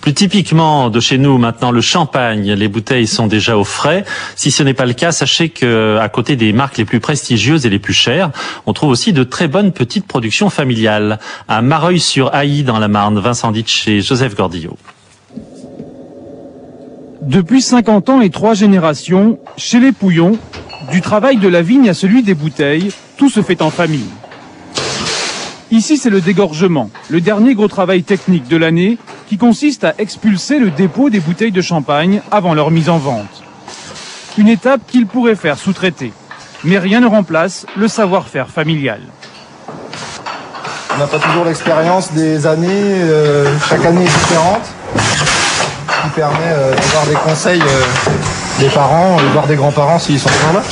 Plus typiquement de chez nous maintenant, le champagne. Les bouteilles sont déjà au frais. Si ce n'est pas le cas, sachez que à côté des marques les plus prestigieuses et les plus chères, on trouve aussi de très bonnes petites productions familiales. À Mareuil-sur-Ailly dans la Marne, Vincent Ditch et Joseph Gordillo. Depuis 50 ans et 3 générations, chez les Pouillon, du travail de la vigne à celui des bouteilles, tout se fait en famille. Ici, c'est le dégorgement, le dernier gros travail technique de l'année qui consiste à expulser le dépôt des bouteilles de champagne avant leur mise en vente. Une étape qu'il pourrait faire sous-traiter. Mais rien ne remplace le savoir-faire familial. On n'a pas toujours l'expérience des années, chaque année est différente, qui permet d'avoir des conseils des parents, voire des grands-parents s'ils sont toujours là.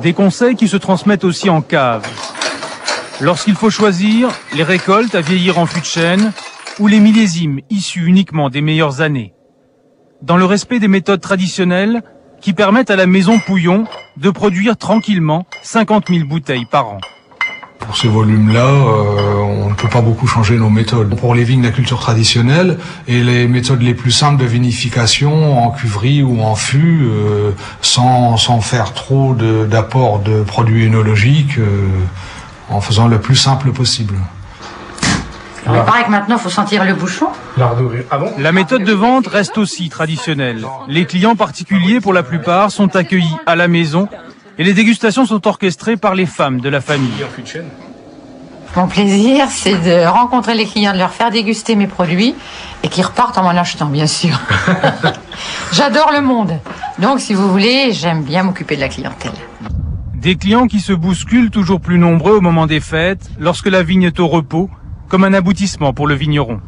Des conseils qui se transmettent aussi en cave. Lorsqu'il faut choisir les récoltes à vieillir en fût de chêne ou les millésimes issus uniquement des meilleures années. Dans le respect des méthodes traditionnelles qui permettent à la maison Pouillon de produire tranquillement 50 000 bouteilles par an. Pour ces volumes-là, on ne peut pas beaucoup changer nos méthodes. Pour les vignes de la culture traditionnelle et les méthodes les plus simples de vinification en cuverie ou en fût, sans faire trop d'apport de produits œnologiques, en faisant le plus simple possible. Alors, il paraît que maintenant, il faut sentir le bouchon. La méthode de vente reste aussi traditionnelle. Les clients particuliers, pour la plupart, sont accueillis à la maison et les dégustations sont orchestrées par les femmes de la famille. Mon plaisir, c'est de rencontrer les clients, de leur faire déguster mes produits et qu'ils repartent en m'en achetant, bien sûr. J'adore le monde. Donc, si vous voulez, j'aime bien m'occuper de la clientèle. Des clients qui se bousculent toujours plus nombreux au moment des fêtes, lorsque la vigne est au repos, comme un aboutissement pour le vigneron.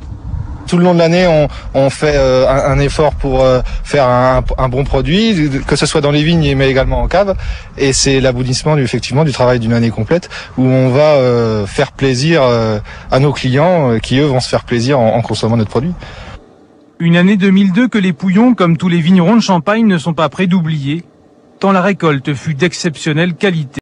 Tout le long de l'année, on fait un effort pour faire un bon produit, que ce soit dans les vignes mais également en cave. Et c'est l'aboutissement effectivement du travail d'une année complète où on va faire plaisir à nos clients qui eux vont se faire plaisir en consommant notre produit. Une année 2002 que les Pouillons, comme tous les vignerons de Champagne, ne sont pas près d'oublier, tant la récolte fut d'exceptionnelle qualité.